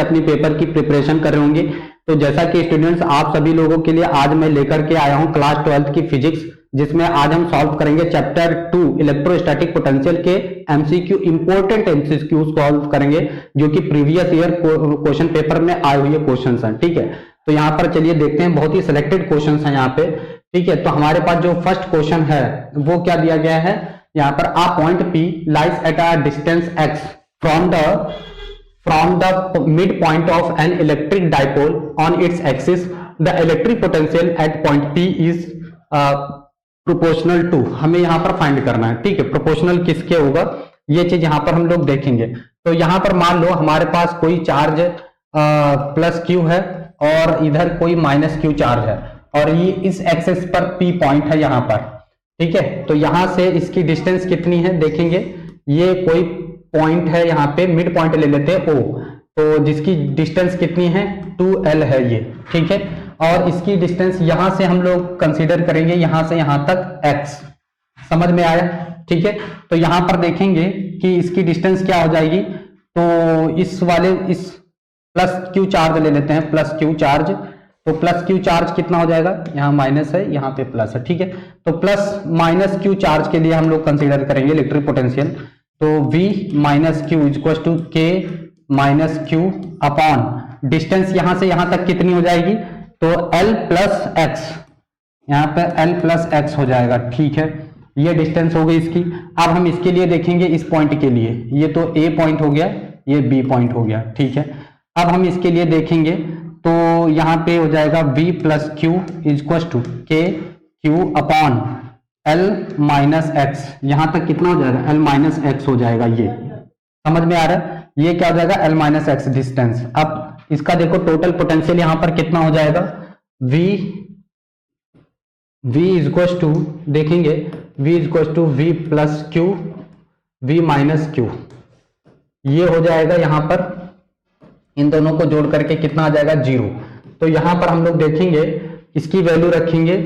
अपनी पेपर की प्रिपरेशन कर रहे होंगे। तो जैसा कि स्टूडेंट्स आप सभी लोगों के लिए आज मैं लेकर के आया हूं क्लास 12th की फिजिक्स, जिसमें आज हम सॉल्व करेंगे चैप्टर 2 इलेक्ट्रोस्टैटिक पोटेंशियल के एमसीक्यू इंपॉर्टेंट एमसीक्यू सॉल्व करेंगे, जो कि प्रीवियस ईयर क्वेश्चन पेपर में आए हुए क्वेश्चंस हैं। ठीक है, तो यहाँ पर चलिए देखते हैं, बहुत ही सिलेक्टेड क्वेश्चंस हैं यहाँ पे। ठीक है, तो हमारे पास जो फर्स्ट क्वेश्चन है वो क्या दिया गया है यहाँ पर, आ point P lies at a distance x from the midpoint of an electric dipole on its axis. The electric potential at point P is proportional to, हमें यहाँ पर फाइंड करना है। ठीक है, प्रोपोर्शनल किसके होगा ये चीज यहाँ पर हम लोग देखेंगे। तो यहाँ पर मान लो हमारे पास कोई चार्ज प्लस क्यू है और इधर कोई माइनस क्यू चार्ज है, और ये इस एक्सेस पर P पॉइंट है यहाँ पर। ठीक है, तो यहां से इसकी डिस्टेंस कितनी है देखेंगे, ये कोई पॉइंट है यहाँ पे, मिड पॉइंट ले लेते हैं O, तो जिसकी डिस्टेंस कितनी है 2L है ये। ठीक है, और इसकी डिस्टेंस यहां से हम लोग कंसीडर करेंगे यहां से यहां तक x। समझ में आया? ठीक है, तो यहां पर देखेंगे कि इसकी डिस्टेंस क्या हो जाएगी, तो इस प्लस क्यू चार्ज ले लेते हैं, प्लस क्यू चार्ज। तो प्लस क्यू चार्ज कितना हो जाएगा, यहाँ माइनस है यहाँ पे प्लस है। ठीक है, तो प्लस माइनस क्यू चार्ज के लिए हम लोग कंसीडर करेंगे इलेक्ट्रिक पोटेंशियल। तो V minus Q equal to K minus Q upon distance यहां से यहां तक कितनी हो जाएगी, तो L प्लस एक्स, यहाँ पे L प्लस एक्स हो जाएगा। ठीक है, ये डिस्टेंस हो गई इसकी। अब हम इसके लिए देखेंगे इस पॉइंट के लिए, ये तो A पॉइंट हो गया, ये B पॉइंट हो गया। ठीक है, अब हम इसके लिए देखेंगे तो यहाँ पे हो जाएगा V plus Q equal to K Q upon L minus X, यहां तक कितना हो जाएगा L माइनस एक्स हो जाएगा। ये समझ में आ रहा है, ये क्या हो जाएगा L माइनस एक्स डिस्टेंस। अब इसका देखो टोटल पोटेंशियल यहां पर कितना हो जाएगा, V इक्वल टू देखेंगे V equal to V plus Q V minus Q, ये हो जाएगा यहाँ पर, इन दोनों को जोड़ करके कितना आ जाएगा 0। तो यहां पर हम लोग देखेंगे इसकी वैल्यू रखेंगे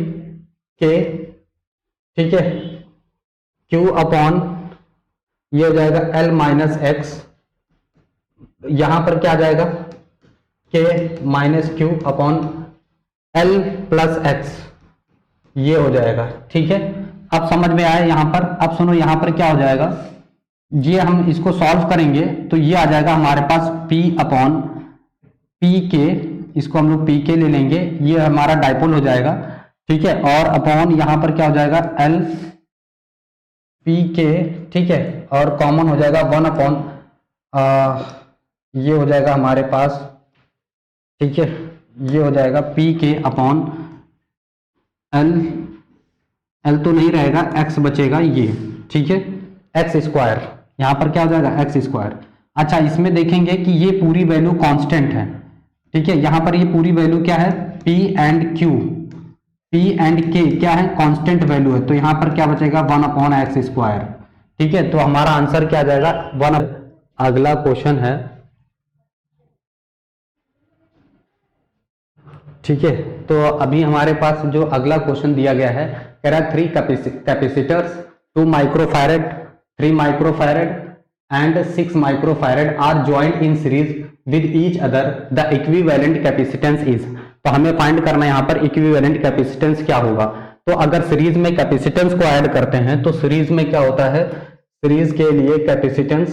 K, ठीक है, Q अपॉन ये हो जाएगा L माइनस एक्स, यहां पर क्या आ जाएगा K minus Q upon L plus x, ये हो जाएगा। ठीक है, अब समझ में आया यहाँ पर। अब सुनो यहाँ पर क्या हो जाएगा, ये हम इसको सॉल्व करेंगे तो ये आ जाएगा हमारे पास P अपॉन पी के, इसको हम लोग PK ले लेंगे, ये हमारा डाइपोल हो जाएगा। ठीक है, और अपॉन यहां पर क्या हो जाएगा L PK। ठीक है, और कॉमन हो जाएगा 1 अपॉन ये हो जाएगा हमारे पास। ठीक है, ये हो जाएगा PK अपॉन L तो नहीं रहेगा, x बचेगा ये। ठीक है, एक्स स्क्वायर, यहां पर क्या हो जाएगा एक्स स्क्वायर। अच्छा, इसमें देखेंगे कि ये पूरी वैल्यू कांस्टेंट है। ठीक है, यहां पर ये पूरी वैल्यू क्या है, P एंड K क्या है, कांस्टेंट वैल्यू है, तो यहां पर क्या बचेगा 1 अपॉन एक्स स्क्वायर। ठीक है, तो हमारा आंसर क्या आ जाएगा 1। अगला क्वेश्चन है, ठीक है, तो अभी हमारे पास जो अगला क्वेश्चन दिया गया है, कह रहा है 3 capacitors 2 microfarad 3 microfarad and 6 microfarad are joined in series with each other, the equivalent capacitance is। तो हमें फाइंड करना है यहाँ पर इक्विवेलेंट कैपेसिटेंस क्या होगा। तो अगर सीरीज में कैपेसिटेंस को ऐड करते हैं तो सीरीज में क्या होता है, सीरीज के लिए कैपेसिटेंस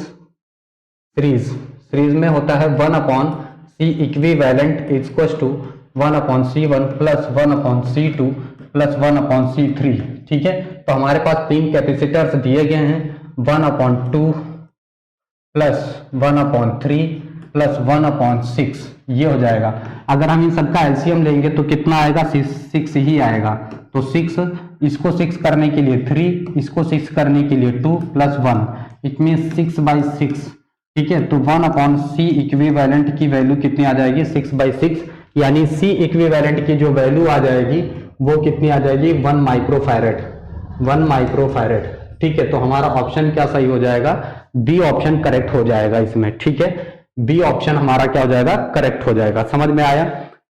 सीरीज में होता है 1 upon C equivalent equal to 1 upon C1 plus 1 upon C2 plus 1 upon C3। ठीक है, तो हमारे पास 3 कैपेसिटर्स दिए गए हैं, 1 upon 2 plus 1 upon 3 plus 1 upon 6, ये हो जाएगा। अगर हम इन सबका एलसीएम लेंगे तो कितना आएगा, 6 ही आएगा। तो 6, इसको 6 करने के लिए 3, इसको 6 करने के लिए 2 प्लस 1, इट मीन 6/6। ठीक है, तो 1 अपॉन सी इक्विवेलेंट की वैल्यू कितनी आ जाएगी 6/6, यानी सी इक्विवेलेंट की जो वैल्यू आ जाएगी वो कितनी आ जाएगी 1 माइक्रोफैरेड। ठीक है, तो हमारा ऑप्शन क्या सही हो जाएगा, बी ऑप्शन करेक्ट हो जाएगा इसमें। ठीक है, बी ऑप्शन हमारा क्या हो जाएगा, करेक्ट हो जाएगा। समझ में आया?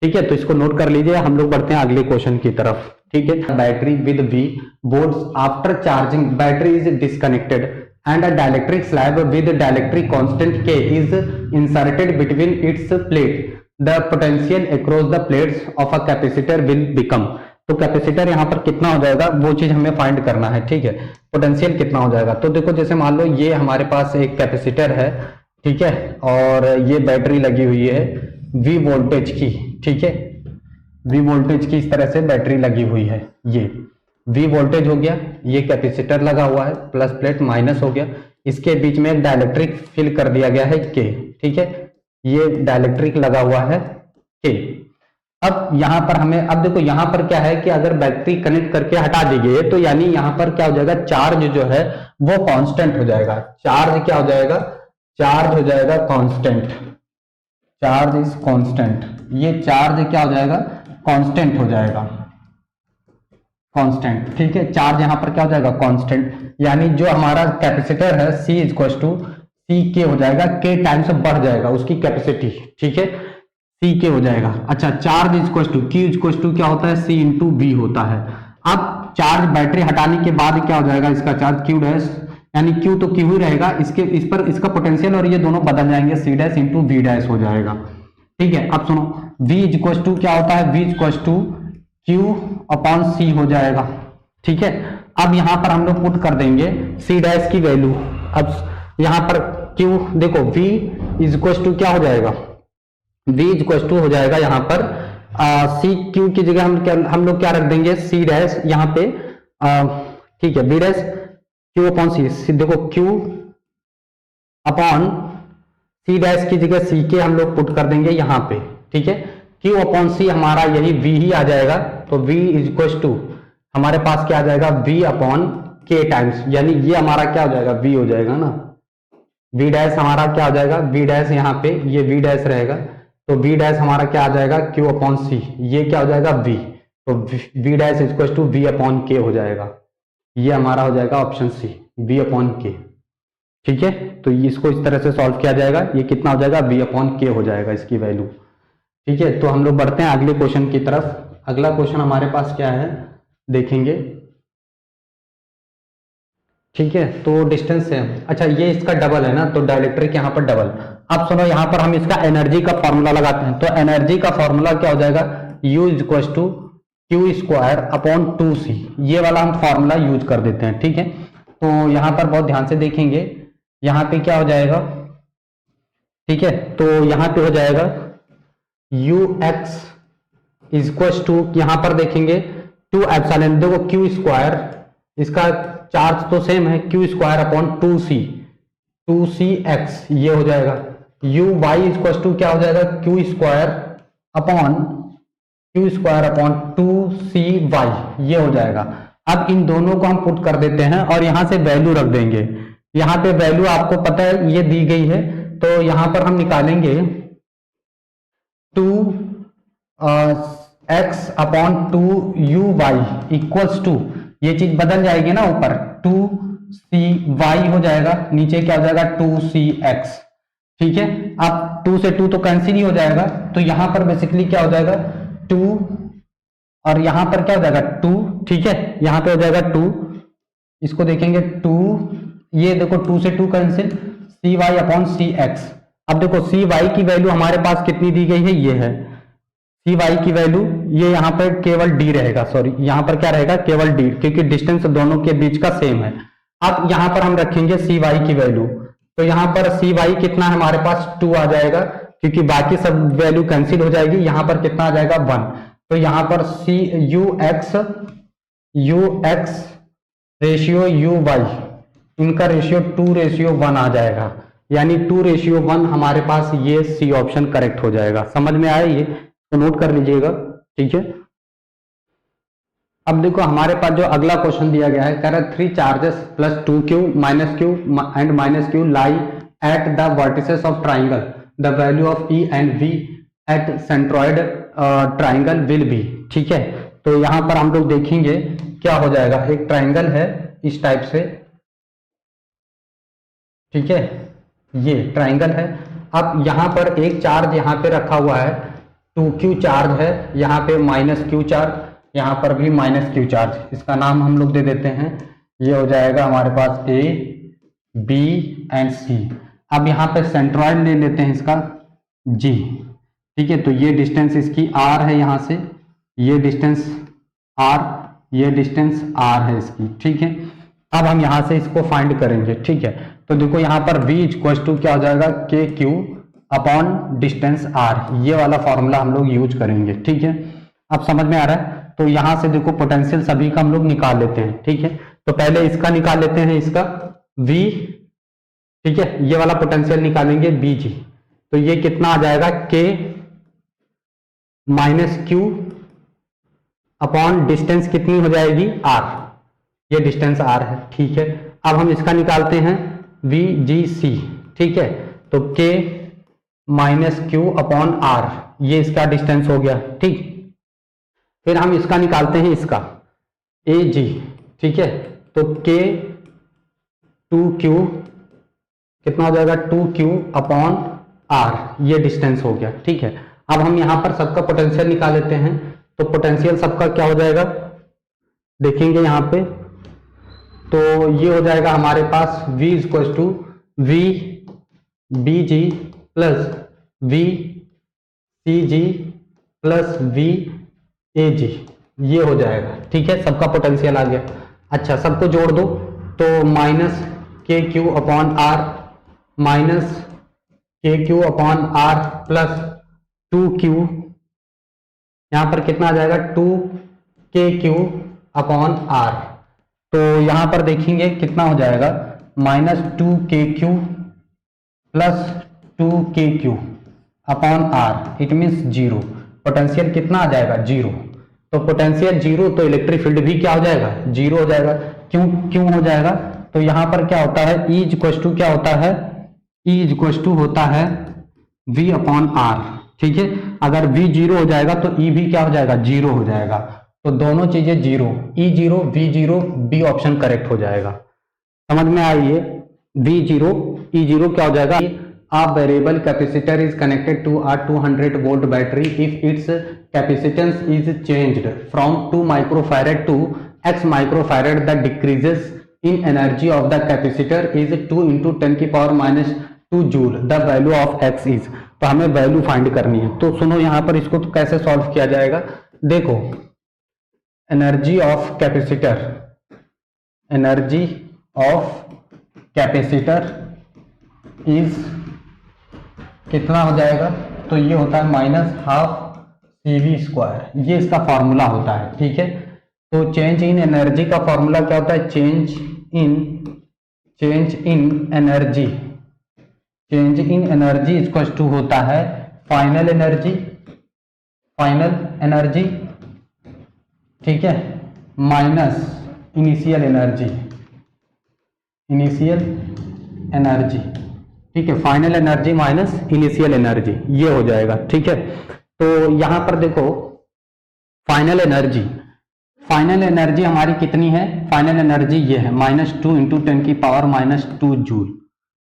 ठीक है, तो इसको नोट कर लीजिए, हम लोग बढ़ते हैं अगले क्वेश्चन की तरफ। ठीक है, battery with V boards after charging battery is disconnected and a dielectric slab with dielectric constant K is inserted between its plate, the potential across the plates of a capacitor will become। तो capacitor यहाँ पर कितना हो जाएगा वो चीज हमें find करना है, ठीक है। पोटेंशियल कितना हो जाएगा, तो देखो जैसे मान लो ये हमारे पास एक कैपेसिटर है, ठीक है, और ये बैटरी लगी हुई है V वोल्टेज की, ठीक है, V वोल्टेज की इस तरह से बैटरी लगी हुई है, ये V वोल्टेज हो गया, ये कैपेसिटर लगा हुआ है, प्लस प्लेट माइनस हो गया, इसके बीच में एक डाइलेक्ट्रिक फिल कर दिया गया है K, ठीक है, ये डाइलेक्ट्रिक लगा हुआ है K। अब यहां पर हमें, अब देखो यहां पर क्या है कि अगर बैटरी कनेक्ट करके हटा दी गई तो यानी यहां पर क्या हो जाएगा, चार्ज जो है वो कांस्टेंट हो जाएगा। चार्ज क्या हो जाएगा, चार्ज हो जाएगा कांस्टेंट, चार्ज इज कांस्टेंट, ये चार्ज क्या हो जाएगा, कांस्टेंट हो जाएगा, कांस्टेंट, ठीक है। चार्ज यहां पर क्या हो जाएगा, कांस्टेंट, यानी जो हमारा कैपेसिटर है C इक्वल टू सी के हो जाएगा, के टाइम्स बढ़ जाएगा उसकी कैपेसिटी, ठीक है, सी के हो जाएगा। अच्छा, charge equal to Q equal to क्या होता है, सी इंटू वी होता है। अब चार्ज बैटरी हटाने के बाद क्या हो जाएगा, इसका चार्ज क्यू डैश, यानी क्यू तो क्यू ही रहेगा, इसके इस पर इसका पोटेंशियल और ये दोनों बदल जाएंगे, C dash into V dash हो जाएगा, ठीक है। अब सुनो, V इक्वल टू क्या होता है, V equal to Q upon C हो जाएगा, ठीक है। अब यहां पर हम लोग पुट कर देंगे सी डैश की वैल्यू। अब यहां पर क्यू देखो, V इक्वल टू क्या हो जाएगा, V इक्वल टू हो जाएगा यहाँ पर सी क्यू की जगह हम लोग क्या रख देंगे, सी डैश यहाँ पे, ठीक है, बी डैश क्यू अपॉन सी, देखो क्यू अपॉन सी डैश की जगह सी के हम लोग पुट कर देंगे यहाँ पे, ठीक है। क्यू अपॉन सी हमारा यही V ही आ जाएगा, तो V इक्वल टू हमारे पास क्या आ जाएगा, V अपॉन के टाइम्स, यानी ये हमारा क्या हो जाएगा, V हो जाएगा ना, V डैश हमारा क्या हो जाएगा, V डैश यहाँ पे ये V डैश रहेगा, तो V डैश हमारा क्या आ जाएगा, Q अपॉन सी, ये क्या हो जाएगा V, तो V dash equal to V upon K हो जाएगा, ये हमारा हो जाएगा ऑप्शन सी, V अपॉन के, ठीक है। तो इसको इस तरह से सॉल्व किया जाएगा, ये कितना हो जाएगा, V अपॉन के हो जाएगा इसकी वैल्यू, ठीक है। तो हम लोग बढ़ते हैं अगले क्वेश्चन की तरफ। अगला क्वेश्चन हमारे पास क्या है देखेंगे, ठीक है। तो डिस्टेंस है, अच्छा ये इसका डबल है ना, तो डाइलेक्ट्रिक यहाँ पर डबल। अब सुनो, यहाँ पर हम इसका एनर्जी का फॉर्मूला लगाते हैं, तो एनर्जी का फॉर्मूला क्या हो जाएगा, U equal to Q square upon 2c, ये वाला हम फॉर्मूला यूज कर देते हैं, ठीक है। तो यहाँ पर बहुत ध्यान से देखेंगे, यहाँ पे क्या हो जाएगा, ठीक है, तो यहाँ पे हो जाएगा ux इक्वल टू, यहाँ पर देखेंगे 2 एप्सिलॉन, देखो क्यू स्क्वायर, इसका चार्ज तो सेम है, Q square upon 2c x, ये हो जाएगा। u y इक्वल टू क्या हो जाएगा, Q square upon 2c y, ये हो जाएगा। अब इन दोनों को हम पुट कर देते हैं और यहां से वैल्यू रख देंगे, यहाँ पे वैल्यू आपको पता है ये दी गई है, तो यहां पर हम निकालेंगे 2x upon 2u y equals to, ये चीज बदल जाएगी ना, ऊपर 2cy हो जाएगा, नीचे क्या हो जाएगा 2cx, ठीक है। अब 2 से 2 तो कैंसिल ही हो जाएगा, तो यहां पर बेसिकली क्या हो जाएगा 2 और यहां पर क्या हो जाएगा 2, ठीक है, यहां पे हो जाएगा 2, इसको देखेंगे 2, ये देखो 2 से 2 कैंसिल, cy अपॉन cx। अब देखो cy की वैल्यू हमारे पास कितनी दी गई है, ये है cy की वैल्यू, ये यहाँ पर केवल d रहेगा, सॉरी यहाँ पर क्या रहेगा, केवल d, क्योंकि डिस्टेंस दोनों के बीच का सेम है। अब यहाँ पर हम रखेंगे cy की वैल्यू, तो यहाँ पर cy कितना है हमारे पास 2 आ जाएगा, क्योंकि बाकी सब वैल्यू कैंसिल हो जाएगी, यहाँ पर कितना आ जाएगा 1, तो यहाँ पर ux रेशियो uy, इनका रेशियो 2:1 आ जाएगा, यानी 2:1 हमारे पास ये सी ऑप्शन करेक्ट हो जाएगा। समझ में आया ये, तो नोट कर लीजिएगा, ठीक है। अब देखो हमारे पास जो अगला क्वेश्चन दिया गया है, कह रहा है 3 charges plus 2q minus q and minus q lie at the vertices of triangle, the value of E and V at centroid triangle will be, ठीक है। तो यहां पर हम लोग देखेंगे क्या हो जाएगा, एक ट्राइंगल है इस टाइप से, ठीक है, ये ट्राइंगल है। अब यहां पर एक चार्ज यहाँ पे रखा हुआ है, 2q चार्ज है, यहाँ पे माइनस q चार्ज, यहाँ पर भी माइनस q चार्ज, इसका नाम हम लोग दे देते हैं, ये हो जाएगा हमारे पास A, बी एंड सी। अब यहाँ पे सेंट्रॉइड ले लेते हैं इसका जी, ठीक है। तो ये डिस्टेंस इसकी आर है, यहाँ से ये डिस्टेंस आर, ये डिस्टेंस आर है इसकी, ठीक है। अब हम यहाँ से इसको फाइंड करेंगे, ठीक है। तो देखो यहाँ पर v इक्वल टू क्या हो जाएगा, के क्यू अपॉन डिस्टेंस आर, ये वाला फॉर्मूला हम लोग यूज करेंगे, ठीक है। अब समझ में आ रहा है। तो यहां से देखो पोटेंशियल सभी का हम लोग निकाल लेते हैं, ठीक है। तो पहले इसका निकाल लेते हैं, इसका v, ठीक है। ये वाला पोटेंशियल निकालेंगे bg। तो ये कितना आ जाएगा, k minus Q upon distance कितनी हो जाएगी, r, ये डिस्टेंस r है, ठीक है। अब हम इसका निकालते हैं vgc, ठीक है। तो k minus Q upon r, ये इसका डिस्टेंस हो गया, ठीक। फिर हम इसका निकालते हैं, इसका AG, ठीक है। तो K 2Q कितना हो जाएगा, 2Q अपॉन R, ये डिस्टेंस हो गया, ठीक है। अब हम यहां पर सबका पोटेंशियल निकाल लेते हैं। तो पोटेंशियल सबका क्या हो जाएगा, देखेंगे यहां पे। तो ये हो जाएगा हमारे पास V equal to V BG plus V CG plus V AG, ये हो जाएगा, ठीक है। सबका पोटेंशियल आ गया। अच्छा, सबको जोड़ दो। तो minus K Q upon R minus K Q upon R plus 2Q, यहां पर कितना आ जाएगा, 2KQ अपॉन आर। तो यहां पर देखेंगे कितना हो जाएगा, minus 2KQ plus 2KQ upon R, it means 0। Potential कितना आ जाएगा, 0। तो पोटेंशियल 0, तो इलेक्ट्रिक फील्ड भी क्या हो जाएगा, 0 हो जाएगा। क्यों हो जाएगा, तो यहां पर क्या होता है, E इक्वल टू क्या होता है, E इक्वल टू होता है V अपॉन आर, ठीक है। अगर V 0 हो जाएगा तो E भी क्या हो जाएगा, 0 हो जाएगा। तो दोनों चीजें 0, E 0 V 0, B option correct हो जाएगा। समझ में आई है, V 0 E 0 क्या हो जाएगा। A variable capacitor is connected to a 200 volt battery if its capacitance is changed from 2 microfarad to x microfarad. The decreases in energy of the capacitor is 2 into 10 की power minus 2 joule. The value of x is, तो हमें value find करनी है। तो सुनो यहां पर इसको तो कैसे सॉल्व किया जाएगा, देखो energy of capacitor, energy of capacitor is कितना हो जाएगा, तो ये होता है माइनस हाफ CV स्क्वायर, ये इसका फॉर्मूला होता है, ठीक है। तो चेंज इन एनर्जी का फॉर्मूला क्या होता है, change in energy, change in energy equal to होता है फाइनल एनर्जी, ठीक है, माइनस इनिशियल एनर्जी, ठीक है। Final energy minus initial energy, ये हो जाएगा, ठीक है। तो यहां पर देखो फाइनल एनर्जी हमारी कितनी है, फाइनल एनर्जी ये है माइनस 2 इंटू 10 की पावर माइनस 2 जूल,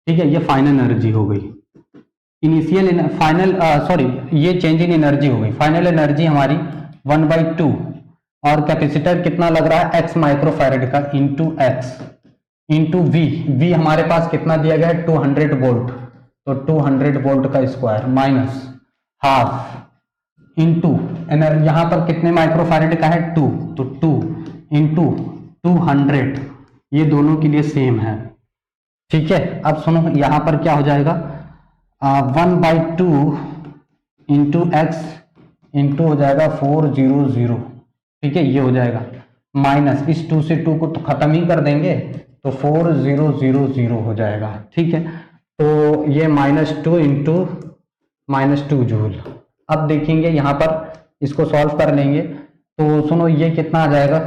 ठीक है। ये फाइनल एनर्जी हो गई। इनिशियल फाइनल ये चेंज इन एनर्जी हो गई। फाइनल एनर्जी हमारी 1/2 और कैपेसिटर कितना लग रहा है, x माइक्रोफैरेड का इंटू एक्स इंटू वी हमारे पास कितना दिया गया है, 200 वोल्ट, तो 200 वोल्ट का square minus half into energy, यहां पर कितने माइक्रोफैरेड का है, 2, तो 2 इंटू 200, ये दोनों के लिए सेम है, ठीक है। अब सुनो यहां पर क्या हो जाएगा, 1/2 इंटू एक्स इंटू हो जाएगा 400, ठीक है, ये हो जाएगा माइनस, इस 2 से 2 को तो खत्म ही कर देंगे, तो 4000 हो जाएगा, ठीक है। तो ये -2 इंटू -2 जूल। अब देखेंगे यहाँ पर इसको सॉल्व कर लेंगे। तो सुनो ये कितना आ जाएगा,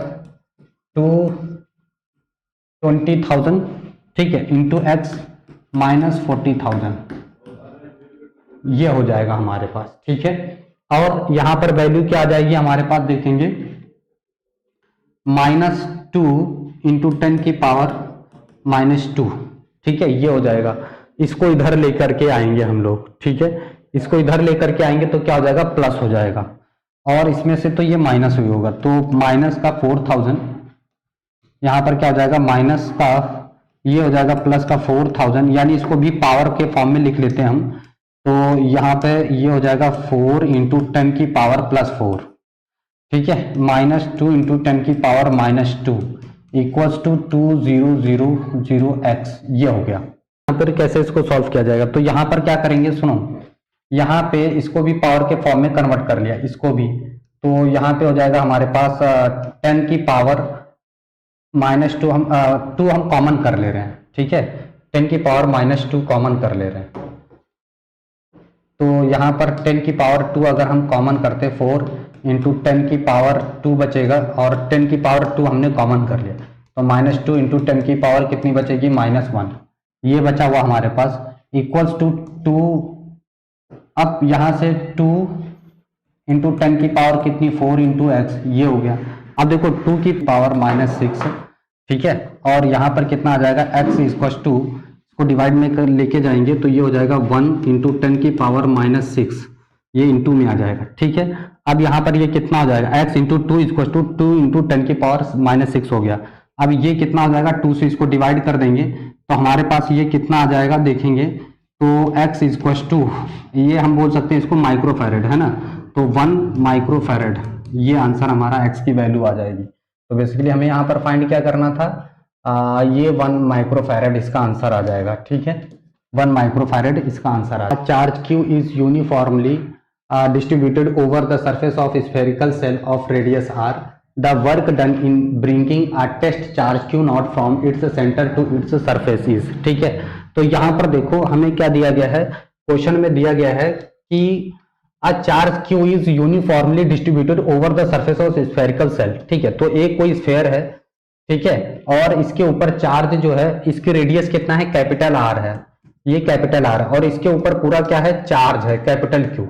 20,000, ठीक है, इंटू एक्स माइनस 40,000, ये हो जाएगा हमारे पास, ठीक है। और यहाँ पर वैल्यू क्या आ जाएगी हमारे पास, देखेंगे -2 इंटू 10 की पावर -2, ठीक है, ये हो जाएगा। इसको इधर लेकर के आएंगे हम लोग, ठीक है, इसको इधर लेकर के आएंगे तो क्या हो जाएगा, प्लस हो जाएगा, और इसमें से तो ये माइनस हुई होगा, तो माइनस का 4000, यहां पर क्या हो जाएगा, माइनस का ये हो जाएगा प्लस का 4000, यानी इसको भी पावर के फॉर्म में लिख लेते हैं हम। तो यहाँ पे ये हो जाएगा 4 इंटू 10 की पावर प्लस 4, ठीक है, -2 इंटू 10 की पावर -2 इक्वल्स टू 2000x। ये हो गया। यहाँ पर कैसे इसको सॉल्व किया जाएगा, तो यहाँ पर क्या करेंगे, सुनो, यहाँ पे इसको भी पावर के फॉर्म में कन्वर्ट कर लिया, इसको भी, तो यहाँ पे हो जाएगा हमारे पास 10 की पावर -2, हम 2 हम कॉमन कर ले रहे हैं, ठीक है, 10 की पावर -2 कॉमन कर ले रहे हैं। तो यहाँ पर 10 की पावर 2 अगर हम कॉमन करते 4 इंटू 10 की पावर 2 बचेगा, और 10 की पावर 2 हमने कॉमन कर लिया, तो -2 इंटू 10 की पावर कितनी बचेगी, -1। ये बचा हुआ हमारे पास इक्वल्स टू 2। अब यहाँ से 2 इंटू 10 की पावर कितनी, 4 इंटू एक्स, ये हो गया। अब देखो 2 की पावर -6, ठीक है, और यहाँ पर कितना आ जाएगा, x इक्वल्स टू, इसको डिवाइड में कर लेके जाएंगे तो ये हो जाएगा 1 इंटू 10 की पावर -6, ये इंटू में आ जाएगा, ठीक है। अब यहाँ पर ये कितना हो जाएगा, x into 2 equals to 2 into 10 की पावर -6 हो गया। अब ये कितना हो जाएगा, 2 से इसको डिवाइड कर देंगे तो हमारे पास ये कितना आ जाएगा, देखेंगे तो x इक्वल्स टू, ये हम बोल सकते हैं इसको माइक्रोफैरेड, है ना, तो 1 माइक्रोफैरेड, ये आंसर हमारा x की वैल्यू आ जाएगी। तो बेसिकली हमें यहाँ पर फाइंड क्या करना था, ये 1 माइक्रोफैरेड इसका आंसर आ जाएगा, ठीक है, 1 माइक्रोफैरेड इसका आंसर आ जाएगा। Charge q is uniformly distributed over the surface of spherical cell of radius r. The work done in bringing a test charge q naught from its center to its surface is, ठीक है। तो यहाँ पर देखो हमें क्या दिया गया है, क्वेश्चन में दिया गया है कि a charge q is uniformly distributed over the surface of spherical cell, ठीक है। तो एक कोई स्फेयर है, ठीक है, और इसके ऊपर चार्ज जो है, इसकी रेडियस कितना है, कैपिटल आर है, ये कैपिटल आर है, और इसके ऊपर पूरा क्या है, चार्ज है कैपिटल क्यू,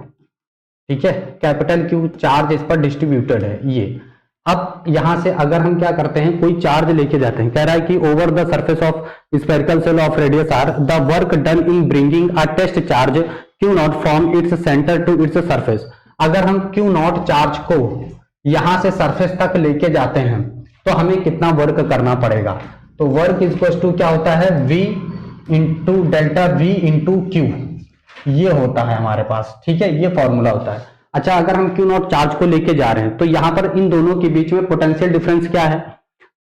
ठीक है, कैपिटल क्यू चार्ज इस पर डिस्ट्रीब्यूटेड है ये। अब यहां से अगर हम क्या करते हैं, कोई चार्ज लेके जाते हैं, कह रहा है कि over the surface of spherical shell of radius R the work done in bringing a test charge Q naught from its centre to its surface. अगर हम क्यू नॉट चार्ज को यहां से सरफेस तक लेके जाते हैं तो हमें कितना वर्क करना पड़ेगा, तो वर्क इक्वल्स टू क्या होता है, v into delta v into Q, ये होता है हमारे पास, ठीक है, ये फॉर्मूला होता है। अच्छा, अगर हम क्यू नॉट चार्ज को लेके जा रहे हैं तो यहाँ पर इन दोनों के बीच में पोटेंशियल डिफरेंस क्या है,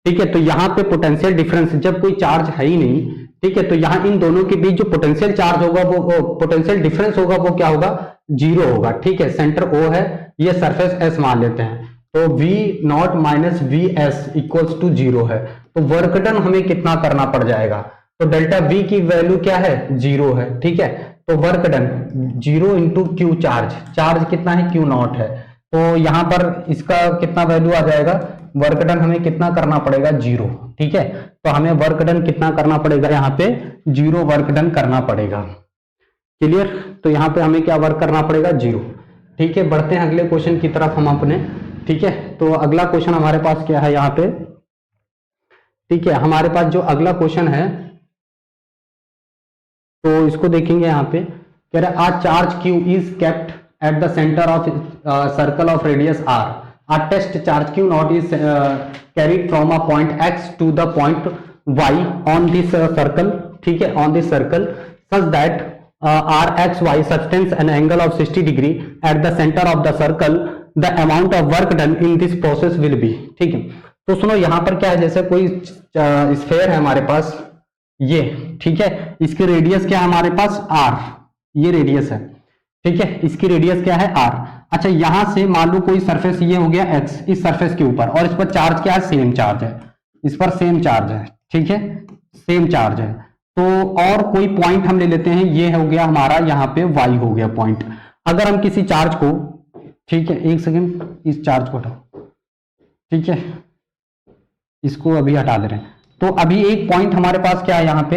ठीक है, तो यहाँ पे पोटेंशियल डिफरेंस, जब कोई चार्ज है ही नहीं, ठीक है, तो यहाँ इन दोनों के बीच जो पोटेंशियल चार्ज होगा वो पोटेंशियल डिफरेंस होगा वो क्या होगा, 0 होगा, ठीक है। सेंटर O है, ये सरफेस S मान लेते हैं, तो v naught minus V S equals to 0 है। तो वर्क डन हमें कितना करना पड़ जाएगा, तो डेल्टा v की वैल्यू क्या है, 0 है, ठीक है। तो work done 0 into Q charge, charge कितना है, क्यू नॉट है, तो यहां पर इसका कितना वैल्यू आ जाएगा, वर्क डन हमें कितना करना पड़ेगा, 0, ठीक है। तो हमें वर्क डन कितना करना पड़ेगा, यहाँ पे 0 वर्क डन करना पड़ेगा, क्लियर। तो यहाँ पे हमें क्या वर्क करना पड़ेगा, 0, ठीक है। बढ़ते हैं अगले क्वेश्चन की तरफ हम अपने, ठीक है। तो अगला क्वेश्चन हमारे पास क्या है यहाँ पे, ठीक है, हमारे पास जो अगला क्वेश्चन है तो इसको देखेंगे। यहाँ पे कह रहा है a charge Q is kept at the centre of circle of radius R, a test charge Q naught is carried from a point X to the point Y on this circle, ठीक है, on this circle such that R X Y subtends an angle of 60 degree at the centre of the circle, the amount of work done in this process will be, ठीक है। तो सुनो, यहाँ पर क्या है, जैसे कोई स्फेयर है हमारे पास, ये, ठीक है, इसकी रेडियस क्या है हमारे पास, r, ये रेडियस है, ठीक है, इसकी रेडियस क्या है, r। अच्छा, यहां से मान लो कोई सरफेस ये हो गया x, इस सरफेस के ऊपर, और इस पर चार्ज क्या है, सेम चार्ज है, इस पर सेम चार्ज है, ठीक है, सेम चार्ज है। तो और कोई पॉइंट हम ले लेते हैं, ये हो गया हमारा यहाँ पे y हो गया पॉइंट। अगर हम किसी चार्ज को, ठीक है, एक सेकेंड, इस चार्ज को हटाओ, ठीक है, इसको अभी हटा दे रहे हैं। तो अभी एक पॉइंट हमारे पास क्या है, यहाँ पे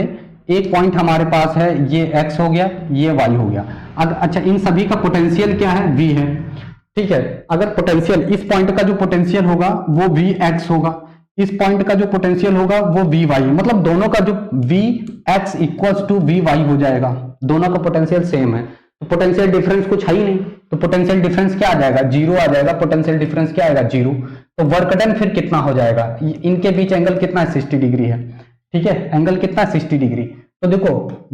एक पॉइंट हमारे पास है, ये x हो गया, ये y हो गया। अच्छा, इन सभी का पोटेंशियल क्या है, v है, ठीक है। अगर पोटेंशियल, इस पॉइंट का जो पोटेंशियल होगा वो vx होगा, इस पॉइंट का जो पोटेंशियल होगा वो vy, मतलब दोनों का जो vx इक्वल्स टू vy हो जाएगा, दोनों का पोटेंशियल सेम है। तो पोटेंशियल डिफरेंस कुछ है ही नहीं, तो पोटेंशियल डिफरेंस क्या आ जाएगा, 0 आ जाएगा, पोटेंशियल डिफरेंस क्या आएगा, 0। तो वर्क डन फिर कितना हो जाएगा, इनके बीच एंगल कितना है, 60 डिग्री है, ठीक है, एंगल कितना 60 डिग्री। तो देखो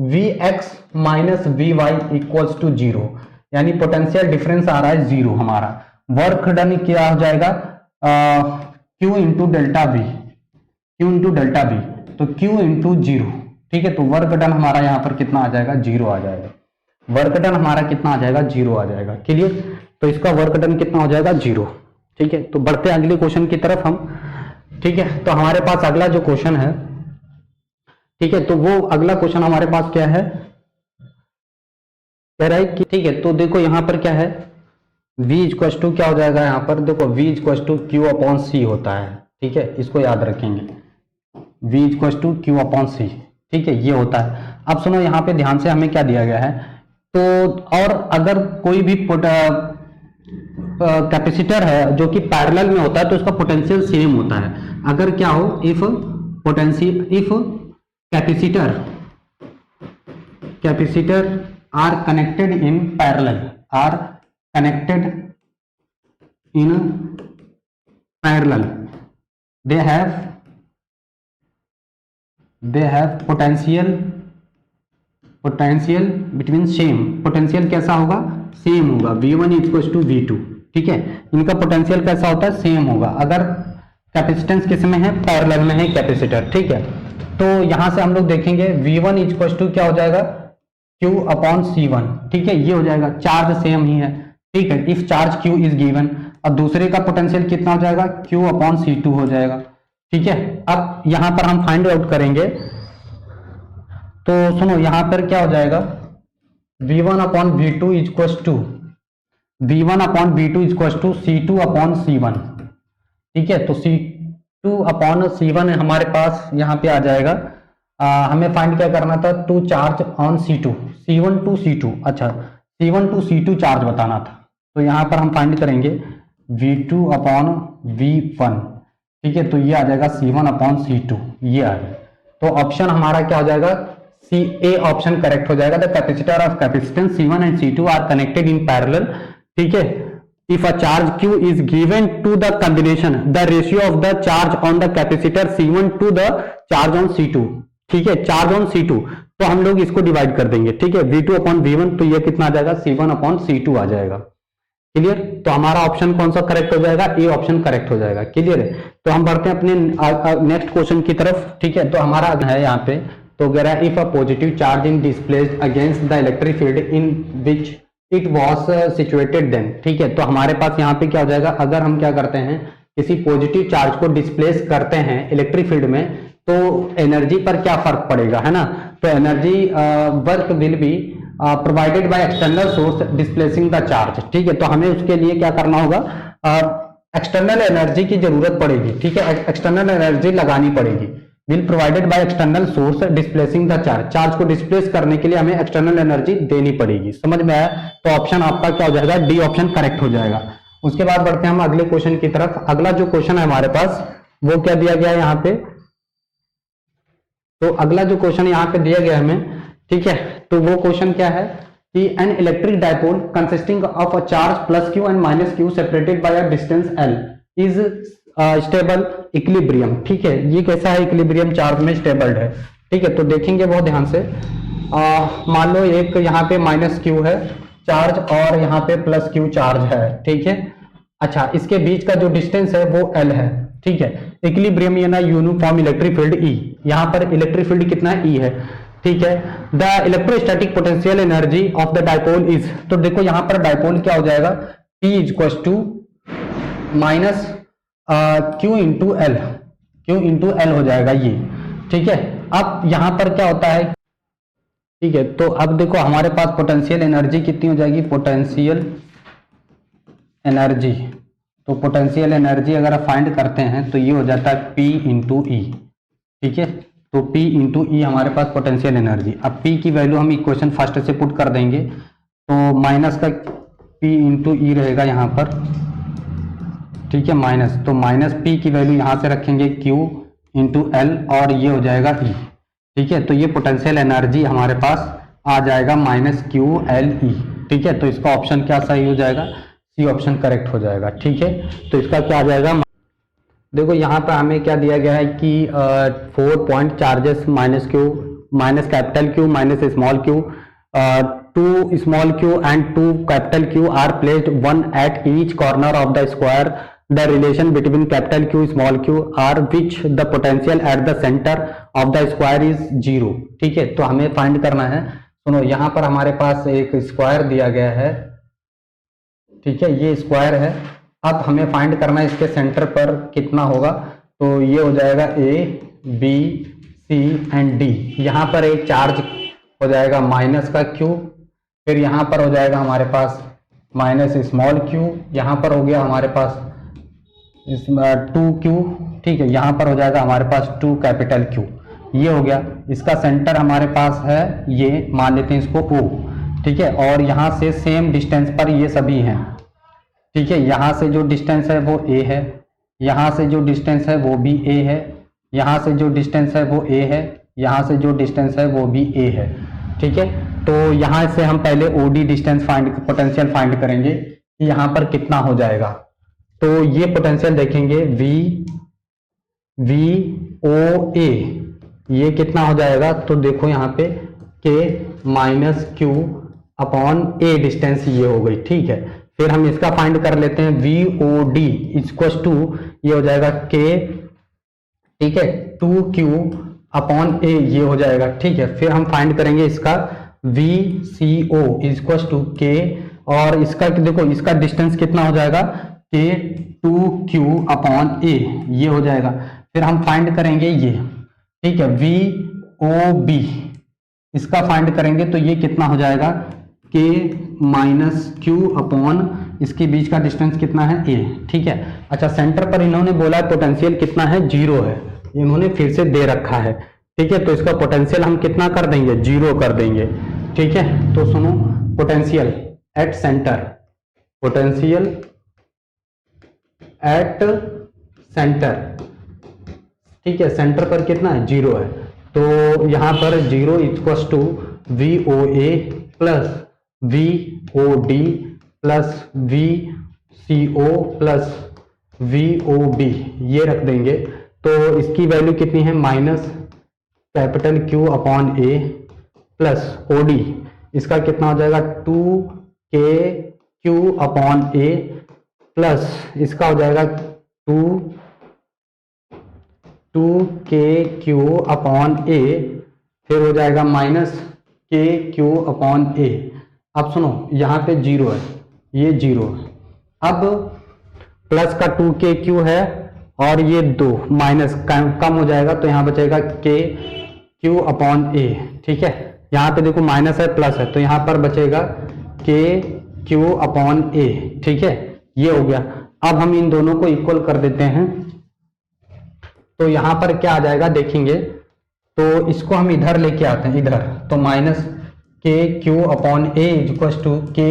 Vx minus Vy equals to 0, यानी पोटेंशियल डिफरेंस आ रहा है 0 हमारा। वर्क डन क्या हो जाएगा Q into delta B, Q into delta B, तो Q इंटू 0, ठीक है। तो वर्क डन हमारा यहाँ पर कितना आ जाएगा 0 आ जाएगा, वर्क डन हमारा कितना आ जाएगा 0 आ जाएगा, क्लियर। तो इसका वर्क डन कितना हो जाएगा 0, ठीक है। तो बढ़ते हैं अगले क्वेश्चन की तरफ हम, ठीक है। तो हमारे पास अगला जो क्वेश्चन है, ठीक है, तो वो अगला क्वेश्चन हमारे पास क्या है, कह रहा है कि ठीक है, तो देखो यहाँ पर क्या है v इक्वल टू क्या हो जाएगा, यहाँ पर देखो v equal to Q upon C होता है, ठीक है, इसको याद रखेंगे, v equal to Q upon C, ठीक है, ये होता है। अब सुनो यहाँ पे ध्यान से हमें क्या दिया गया है, तो और अगर कोई भी कैपेसिटर है जो कि पैरेलल में होता है तो उसका पोटेंशियल सेम होता है। अगर क्या हो, if potential, if capacitor are connected in parallel, are connected in parallel, they have potential between same, potential कैसा होगा, सेम होगा, v1 इक्वल टू v2, ठीक है। इनका पोटेंशियल कैसा होता है, सेम होगा, अगर कैपेसिटेंस किस में है, पैरेलल में है कैपेसिटर, ठीक है। तो यहां से हम लोग देखेंगे v1 इक्वल टू क्या हो जाएगा Q अपॉन C1, ठीक है, ये हो जाएगा, चार्ज सेम ही है, ठीक है। If charge Q is given, और दूसरे का पोटेंशियल कितना हो जाएगा, Q अपॉन C2 हो जाएगा, ठीक है। अब यहां पर हम फाइंड आउट करेंगे, तो सुनो यहाँ पर क्या हो जाएगा, V1 upon V2 equal to V1 upon V2 equal to C2 upon C1, ठीक है। तो C2 अपॉन C1 हमारे पास यहाँ पे आ जाएगा, हमें फाइंड क्या करना था, to charge on C2, C1 to C2, अच्छा C1 टू C2 चार्ज बताना था। तो यहाँ पर हम फाइंड करेंगे V2 अपॉन V1, ठीक है, तो ये आ जाएगा C1 अपॉन C2, ये आ गया। तो ऑप्शन हमारा क्या हो जाएगा, A ऑप्शन करेक्ट हो जाएगा। The capacitor of capacitance C1 and C2 are connected in parallel, ठीक है। If a charge Q is given to the combination, the ratio of the charge on the capacitor C1 to the charge on C2, ठीक है, charge on C2, तो हम लोग इसको divide कर देंगे, ठीक है, V2 अपॉन V1, तो ये कितना आ जाएगा, C1 अपॉन C2 आ जाएगा, क्लियर। तो हमारा ऑप्शन कौन सा करेक्ट हो जाएगा, ए ऑप्शन करेक्ट हो जाएगा, क्लियर है। तो हम बढ़ते हैं अपने नेक्स्ट क्वेश्चन की तरफ, ठीक है। तो हमारा है यहाँ पे, तो कह रहा है if a positive charge is displaced against the electric field in which it was situated then, ठीक है। तो हमारे पास यहाँ पे क्या हो जाएगा, अगर हम क्या करते हैं, किसी पॉजिटिव चार्ज को डिस्प्लेस करते हैं इलेक्ट्रिक फील्ड में, तो एनर्जी पर क्या फर्क पड़ेगा, है ना। तो energy work will be provided by external source displacing the charge, ठीक है। तो हमें उसके लिए क्या करना होगा, एक्सटर्नल एनर्जी की जरूरत पड़ेगी, ठीक है, एक्सटर्नल एनर्जी लगानी पड़ेगी। Will provided by external source displacing the charge, charge को डिस्प्लेस करने के लिए हमें एक्सटर्नल एनर्जी देनी पड़ेगी, समझ में आया। तो ऑप्शन आपका क्या हो जाएगा, डी ऑप्शन करेक्ट हो जाएगा। उसके बाद बढ़ते हैं हम अगले क्वेश्चन की तरफ। अगला जो क्वेश्चन है हमारे पास, वो क्या दिया गया है यहाँ पे, तो अगला जो क्वेश्चन यहाँ पे दिया गया है हमें, ठीक है, तो वो क्वेश्चन क्या है कि an electric dipole consisting of a charge plus Q and minus Q separated by a distance L is stable equilibrium, ठीक है। ये कैसा है, इक्विलिब्रियम चार्ज में स्टेबल्ड है, ठीक है। तो देखेंगे बहुत ध्यान से, मान लो एक यहाँ पे माइनस क्यू है चार्ज और यहाँ पे प्लस क्यू चार्ज है, ठीक है। अच्छा, इसके बीच का जो डिस्टेंस है वो एल है, ठीक है। इक्विलिब्रियम ये ना यूनिफॉर्म इलेक्ट्रिक फील्ड ई, यहाँ पर इलेक्ट्रिक फील्ड कितना है, ई है, ठीक है। The electrostatic potential energy of the dipole is, तो देखो यहाँ पर डायपोल क्या हो जाएगा, P equal to minus q into l हो जाएगा ये, ठीक है। अब यहाँ पर क्या होता है, ठीक है, तो अब देखो हमारे पास पोटेंशियल एनर्जी कितनी हो जाएगी, पोटेंशियल एनर्जी, तो पोटेंशियल एनर्जी अगर आप फाइंड करते हैं तो ये हो जाता है P इंटू ई, ठीक है। तो P इंटू ई हमारे पास पोटेंशियल एनर्जी। अब P की वैल्यू हम इक्वेशन फर्स्ट से पुट कर देंगे, तो माइनस का P इंटू ई रहेगा यहाँ पर, ठीक है, माइनस, तो माइनस P की वैल्यू यहाँ से रखेंगे Q इंटू एल और ये हो जाएगा E, ठीक है। तो ये पोटेंशियल एनर्जी हमारे पास आ जाएगा माइनस क्यू एल ई, ठीक है। तो इसका ऑप्शन क्या सही हो जाएगा, सी ऑप्शन करेक्ट हो जाएगा, ठीक है। तो इसका क्या आ जाएगा, देखो यहाँ पर हमें क्या दिया गया है कि 4 point charges minus Q minus capital Q minus small Q, 2 small q and 2 capital Q are placed one at each corner of the square. The relation between capital Q small q are which the potential at the center of the square is 0। ठीक है, तो हमें find करना है। सुनो, यहाँ पर हमारे पास एक स्क्वायर दिया गया है, ठीक है, ये स्क्वायर है। अब हमें फाइंड करना है इसके सेंटर पर कितना होगा, तो ये हो जाएगा A B C and D। यहाँ पर एक चार्ज हो जाएगा माइनस का Q, फिर यहाँ पर हो जाएगा हमारे पास माइनस स्मॉल q, यहाँ पर हो गया हमारे पास 2q, ठीक है, यहाँ पर हो जाएगा हमारे पास 2 कैपिटल Q, ये हो गया। इसका सेंटर हमारे पास है, ये मान लेते हैं इसको O, ठीक है, और यहाँ से सेम डिस्टेंस पर ये सभी हैं, ठीक है। यहाँ से जो डिस्टेंस है वो A है, यहाँ से जो डिस्टेंस है वो भी A है, यहाँ से जो डिस्टेंस है वो A है, यहाँ से जो डिस्टेंस है वो भी A है, ठीक है। तो यहाँ से हम पहले OD डिस्टेंस पोटेंशियल फाइंड करेंगे कि यहाँ पर कितना हो जाएगा। तो ये पोटेंशियल देखेंगे VOA, ये कितना हो जाएगा, तो देखो यहाँ पे K minus Q upon A distance ये हो गई, ठीक है। फिर हम इसका फाइंड कर लेते हैं VOD इक्वल टू ये हो जाएगा K, ठीक है, 2Q अपॉन A ये हो जाएगा, ठीक है। फिर हम फाइंड करेंगे इसका VCO इक्वल टू K, और इसका देखो इसका डिस्टेंस कितना हो जाएगा K 2Q अपॉन A ये हो जाएगा। फिर हम फाइंड करेंगे ये, ठीक है, VOB इसका फाइंड करेंगे तो ये कितना हो जाएगा K माइनस Q अपॉन इसके बीच का डिस्टेंस कितना है A, ठीक है। अच्छा, सेंटर पर इन्होंने बोला पोटेंशियल कितना है, 0 है, इन्होंने फिर से दे रखा है, ठीक है। तो इसका पोटेंशियल हम कितना कर देंगे, 0 कर देंगे, ठीक है। तो सुनो, potential at centre, potential at centre, ठीक है, सेंटर पर कितना है, 0 है। तो यहाँ पर 0 equal to VOA plus VOD plus VCO plus VOB ये रख देंगे। तो इसकी वैल्यू कितनी है, minus capital Q upon A plus OD, इसका कितना हो जाएगा 2KQ अपॉन A प्लस इसका हो जाएगा 2KQ अपॉन A, फिर हो जाएगा माइनस KQ अपॉन A। अब सुनो, यहाँ पे 0 है, ये 0 है, अब प्लस का 2KQ है और ये 2 माइनस कम हो जाएगा, तो यहाँ बचेगा KQ अपॉन A, ठीक है। यहाँ पे देखो माइनस है प्लस है, तो यहाँ पर बचेगा KQ अपॉन A, ठीक है, ये हो गया। अब हम इन दोनों को इक्वल कर देते हैं, तो यहाँ पर क्या आ जाएगा देखेंगे, तो इसको हम इधर लेके आते हैं, इधर, तो minus KQ upon A equal to K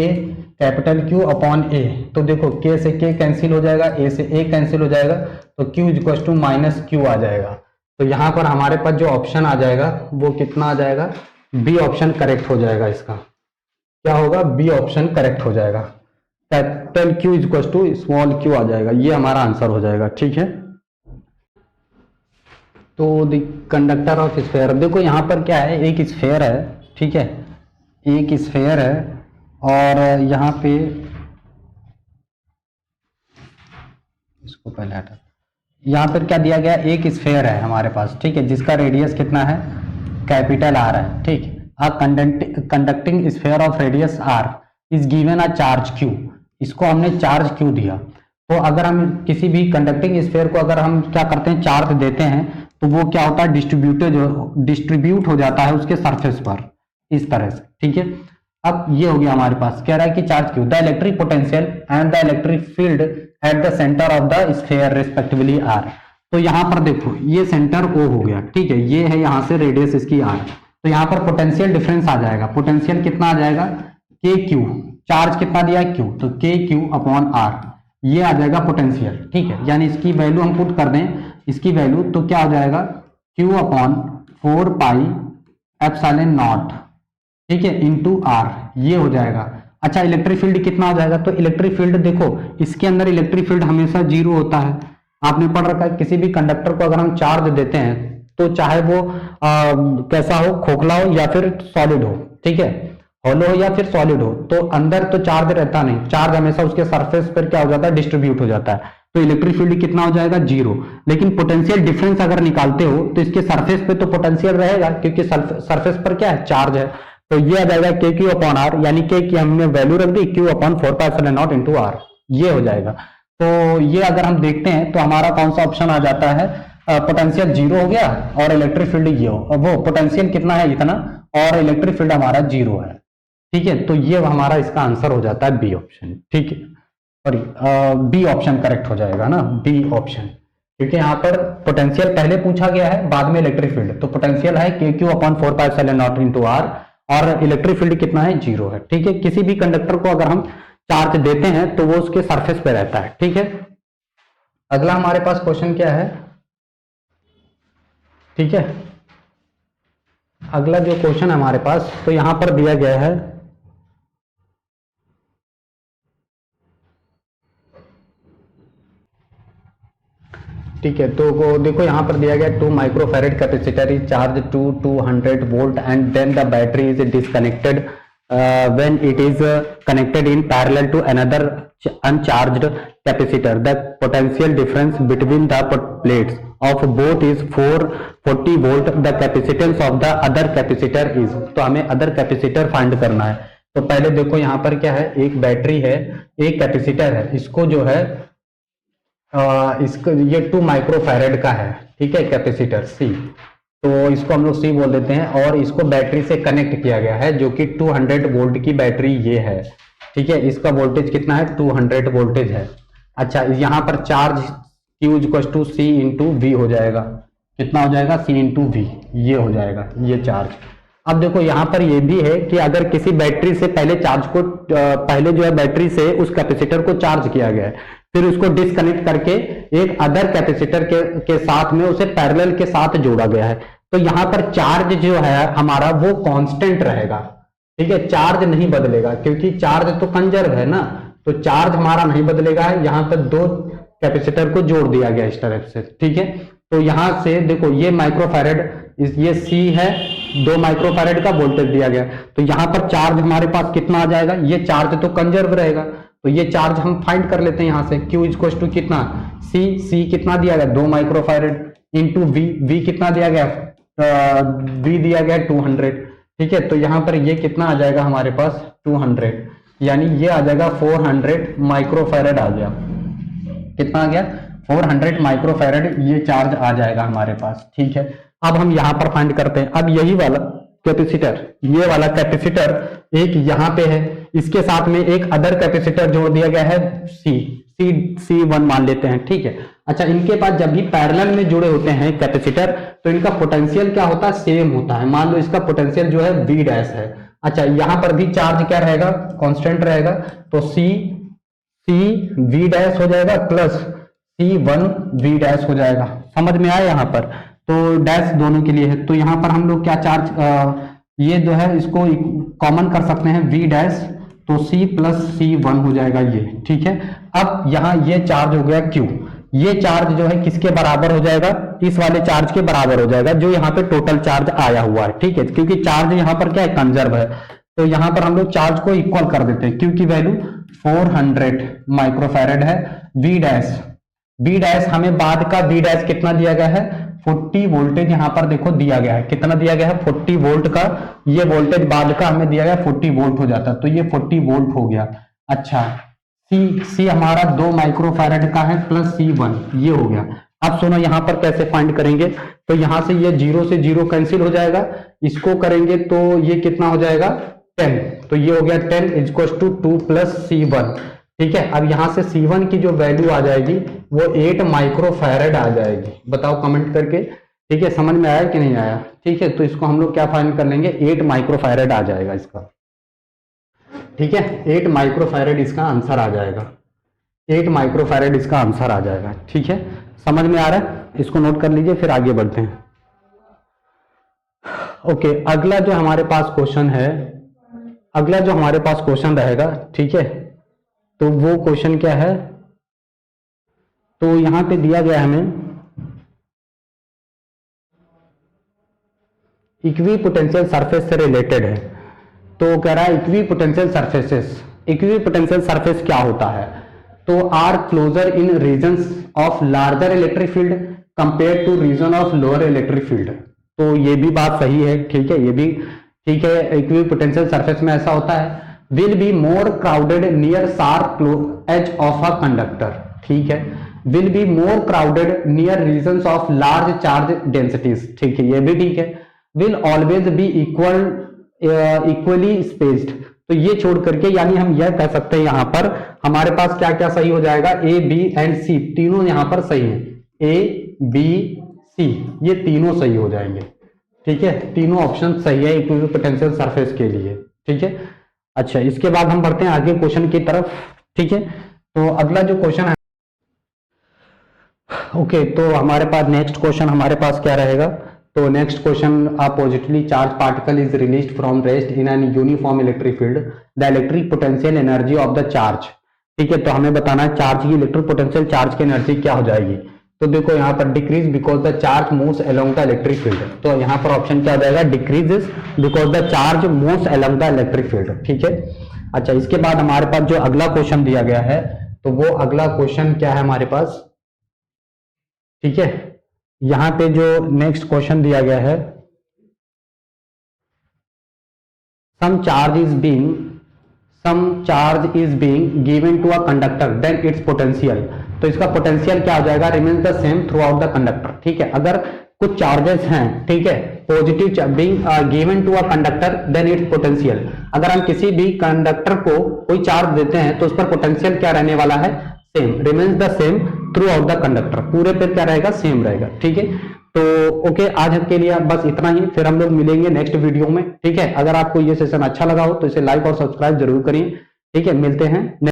capital Q upon A। तो देखो K से K कैंसिल हो जाएगा, A से A कैंसिल हो जाएगा, तो Q equal to minus Q आ जाएगा। तो यहाँ पर हमारे पास जो ऑप्शन आ जाएगा वो कितना आ जाएगा, बी ऑप्शन करेक्ट हो जाएगा। इसका क्या होगा, बी ऑप्शन करेक्ट हो जाएगा, capital Q equal to small q आ जाएगा, ये हमारा आंसर हो जाएगा, ठीक है। तो द कंडक्टर ऑफ स्फेयर, देखो यहाँ पर क्या है, एक स्फेयर है, ठीक है, एक स्फेयर है, और यहाँ पे इसको पहले हटा, यहाँ पर क्या दिया गया, एक स्फेयर है हमारे पास, ठीक है, जिसका रेडियस कितना है, कैपिटल R है, ठीक। A conducting sphere of radius R is given a charge Q, इसको हमने चार्ज Q दिया। तो अगर हम किसी भी कंडक्टिंग स्फेयर को अगर हम क्या करते हैं, चार्ज देते हैं, तो वो क्या होता है, डिस्ट्रीब्यूट हो जाता है उसके सरफेस पर, इस तरह से, ठीक है। अब ये हो गया हमारे पास, कह रहा है कि charge Q, the electric potential and the electric field at the centre of the sphere respectively R। तो यहाँ पर देखो ये सेंटर O हो गया, ठीक है, ये है यहाँ से रेडियस इसकी R, तो यहाँ पर पोटेंशियल डिफरेंस आ जाएगा, पोटेंशियल कितना आ जाएगा, KQ, चार्ज कितना दिया है Q, तो KQ अपॉन R ये आ जाएगा पोटेंशियल, ठीक है। यानी इसकी वैल्यू हम पुट कर दें, इसकी वैल्यू, तो क्या हो जाएगा, Q upon 4 pi epsilon not, ठीक है, इंटू R ये हो जाएगा। अच्छा, इलेक्ट्रिक फील्ड कितना हो जाएगा, तो इलेक्ट्रिक फील्ड देखो इसके अंदर इलेक्ट्रिक फील्ड हमेशा 0 होता है, आपने पढ़ रखा है किसी भी कंडक्टर को अगर हम चार्ज देते हैं तो चाहे वो कैसा हो, खोखला हो या फिर सॉलिड हो, ठीक है, हॉलो हो या फिर सॉलिड हो, तो अंदर तो चार्ज रहता नहीं, चार्ज हमेशा उसके सरफेस पर क्या हो जाता है, डिस्ट्रीब्यूट हो जाता है, तो इलेक्ट्रिक फील्ड कितना हो जाएगा, जीरो। लेकिन पोटेंशियल डिफरेंस अगर निकालते हो तो इसके सरफेस पे तो पोटेंशियल रहेगा, क्योंकि सरफेस पर क्या है, चार्ज है। तो ये आ जाएगा के क्यू अपॉन आर, यानी के की हमने वैल्यू रख दी क्यू अपॉन 4πε0 इंटू आर, ये हो जाएगा। तो ये अगर हम देखते हैं तो हमारा कौन सा ऑप्शन आ जाता है, पोटेंशियल जीरो हो गया और इलेक्ट्रिक फील्ड ये हो, वो पोटेंशियल कितना है, इतना, और इलेक्ट्रिक फील्ड हमारा जीरो है, ठीक है। तो ये हमारा इसका आंसर हो जाता है बी ऑप्शन, ठीक है, सॉरी बी ऑप्शन करेक्ट हो जाएगा ना, बी ऑप्शन, क्योंकि यहाँ पर पोटेंशियल पहले पूछा गया है, बाद में इलेक्ट्रिक फील्ड, तो पोटेंशियल है के क्यू अपॉन 4πε0 इंटू आर और इलेक्ट्रिक फील्ड कितना है, जीरो है, ठीक है। किसी भी कंडक्टर को अगर हम चार्ज देते हैं तो वो उसके सरफेस पे रहता है, ठीक है। अगला हमारे पास क्वेश्चन क्या है, ठीक है, अगला जो क्वेश्चन है हमारे पास, तो यहां पर दिया गया है, ठीक है, तो देखो यहां पर दिया गया 2 microfarad capacitor is charge to 200 volt and then the battery is disconnected when it is connected in parallel to another uncharged capacitor. The potential difference between the plates of both is 440 volt. The capacitance of the other capacitor is, तो हमें other capacitor find करना है। तो पहले देखो यहाँ पर क्या है, एक बैटरी है, एक कैपेसिटर है, इसको जो है इसको ये 2 माइक्रोफैरेड का है, ठीक है, कैपेसिटर सी, तो इसको हम लोग सी बोल देते हैं, और इसको बैटरी से कनेक्ट किया गया है, जो कि 200 वोल्ट की बैटरी ये है, ठीक है। इसका वोल्टेज कितना है, 200 वोल्टेज है। अच्छा, यहाँ पर charge Q equal to C into V हो जाएगा, कितना हो जाएगा, सी इंटू वी, ये हो जाएगा ये चार्ज। अब देखो यहाँ पर ये भी है कि अगर किसी बैटरी से पहले चार्ज को पहले जो है बैटरी से उस कैपेसिटर को चार्ज किया गया है, फिर उसको डिस्कनेक्ट करके एक अदर कैपेसिटर के साथ में उसे पैरेलल के साथ जोड़ा गया है, तो यहाँ पर चार्ज जो है हमारा वो कांस्टेंट रहेगा, ठीक है, चार्ज नहीं बदलेगा, क्योंकि चार्ज तो कंजर्व है ना, तो चार्ज हमारा नहीं बदलेगा। यहाँ पर 2 कैपेसिटर को जोड़ दिया गया इस तरह से, ठीक है। तो यहाँ से देखो ये माइक्रोफैरेड, ये सी है, 2 माइक्रोफैरेड का वोल्टेज दिया गया, तो यहाँ पर चार्ज हमारे पास कितना आ जाएगा, ये चार्ज तो कंजर्व रहेगा, तो ये चार्ज हम फाइंड कर लेते हैं यहाँ से, Q इक्वल टू कितना, सी कितना दिया गया, 2 माइक्रोफैरेड इंटू वी कितना दिया गया, वी दिया गया 200, ठीक है। तो यहाँ पर ये कितना आ जाएगा हमारे पास, 200, यानी ये आ जाएगा 400 माइक्रोफैरेड आ गया, कितना आ गया, 400 माइक्रोफैरेड ये चार्ज आ जाएगा हमारे पास, ठीक है। अब हम यहाँ पर फाइंड करते हैं, अब यही वाला कैपेसिटर, ये वाला कैपेसिटर एक यहाँ पे है, इसके साथ में एक अदर कैपेसिटर जोड़ दिया गया है C1 मान लेते हैं, ठीक है। अच्छा, इनके पास जब भी पैरेलल में जुड़े होते हैं कैपेसिटर, तो इनका पोटेंशियल क्या होता है, सेम होता है। मान लो इसका पोटेंशियल जो है V डैश है, अच्छा यहाँ पर भी चार्ज क्या रहेगा, कांस्टेंट रहेगा, तो C V डैश हो जाएगा प्लस C1 V डैश हो जाएगा, समझ में आया यहाँ पर, तो डैश दोनों के लिए है, तो यहाँ पर हम लोग क्या चार्ज ये जो है इसको कॉमन कर सकते हैं V डैश, तो C प्लस C1 हो जाएगा ये, ठीक है। अब यहाँ ये चार्ज हो गया Q, ये चार्ज जो है किसके बराबर हो जाएगा, इस वाले चार्ज के बराबर हो जाएगा जो यहाँ पे टोटल चार्ज आया हुआ है, ठीक है, क्योंकि चार्ज यहाँ पर क्या है, कंजर्व है, तो यहाँ पर हम लोग चार्ज को इक्वल कर देते हैं, क्योंकि वैल्यू 400 माइक्रोफैरेड है। V डैश हमें बाद का V डैश कितना दिया गया है, 40 वोल्टेज यहाँ पर देखो दिया गया है, कितना दिया गया है, 40 वोल्ट का, ये वोल्टेज बाद का हमें दिया गया 40 वोल्ट हो जाता, तो ये 40 वोल्ट हो गया। अच्छा, सी हमारा 2 माइक्रोफैरेड का है प्लस C1, ये हो गया। अब सुनो यहाँ पर कैसे फाइंड करेंगे, तो यहाँ से ये 0 से 0 कैंसिल हो जाएगा, इसको करेंगे तो ये कितना हो जाएगा, 10, तो ये हो गया 10 इक्वल टू 2 प्लस C1, ठीक है। अब यहाँ से C1 की जो वैल्यू आ जाएगी वो 8 माइक्रोफैरेड आ जाएगी, बताओ कमेंट करके, ठीक है, समझ में आया कि नहीं आया, ठीक है। तो इसको हम लोग क्या फाइंड कर लेंगे, 8 माइक्रोफैरेड आ जाएगा इसका, ठीक है, 8 माइक्रोफैरेड इसका आंसर आ जाएगा, 8 माइक्रोफैरेड इसका आंसर आ जाएगा, ठीक है, समझ में आ रहा है, इसको नोट कर लीजिए, फिर आगे बढ़ते हैं। ओके, अगला जो हमारे पास क्वेश्चन है, अगला जो हमारे पास क्वेश्चन रहेगा, ठीक है, तो वो क्वेश्चन क्या है, तो यहां पे दिया गया हमें इक्वी पोटेंशियल सरफेस से रिलेटेड है। तो कह रहा है equipotential surfaces, equipotential surface क्या होता है? तो are closer in regions of larger electric field compare to region of lower electric field. तो ये भी बात सही है, ठीक है, ये भी ठीक है। इक्वी पोटेंशियल सरफेस में ऐसा होता है, will be more crowded near sharp edge of a conductor, ठीक है, will be more crowded near regions of large charge densities, ठीक है, ये भी ठीक है। Will always be equally spaced, तो ये छोड़ करके यानी हम यह कह सकते हैं यहां पर हमारे पास क्या क्या सही हो जाएगा, ए बी एंड सी तीनों यहां पर सही है, ए बी सी ये तीनों सही हो जाएंगे, ठीक है, तीनों ऑप्शन सही है इक्वी पोटेंशियल सरफेस के लिए, ठीक है। अच्छा, इसके बाद हम बढ़ते हैं आगे क्वेश्चन की तरफ, ठीक है। तो अगला जो क्वेश्चन है, ओके, तो हमारे पास नेक्स्ट क्वेश्चन हमारे पास क्या रहेगा? तो next question, a positively charge particle is released from rest in an uniform electric field, the electric potential energy of the charge, ठीक है। तो हमें बताना है चार्ज की इलेक्ट्रिक पोटेंशियल चार्ज की एनर्जी क्या हो जाएगी। तो देखो यहाँ पर decrease because the charge moves along the electric field, तो यहाँ पर ऑप्शन क्या हो जाएगा, decreases because the charge moves along the electric field, ठीक है। अच्छा, इसके बाद हमारे पास जो अगला क्वेश्चन दिया गया है, तो वो अगला क्वेश्चन क्या है हमारे पास, ठीक है। यहां पे जो नेक्स्ट क्वेश्चन दिया गया है, some charge is being given to a conductor then its potential, तो इसका पोटेंशियल क्या हो जाएगा, remains the same throughout the conductor, ठीक है। अगर कुछ चार्जेस हैं, ठीक है, positive being given to a conductor then its potential, अगर हम किसी भी कंडक्टर को कोई चार्ज देते हैं तो उस पर पोटेंशियल क्या रहने वाला है, same, remains the same throughout the conductor, पूरे पे क्या रहेगा, सेम रहेगा, ठीक है। तो ओके, आज के लिए बस इतना ही, फिर हम लोग मिलेंगे नेक्स्ट वीडियो में, ठीक है। अगर आपको ये सेशन अच्छा लगा हो तो इसे लाइक और सब्सक्राइब जरूर करिए, ठीक है। मिलते हैं।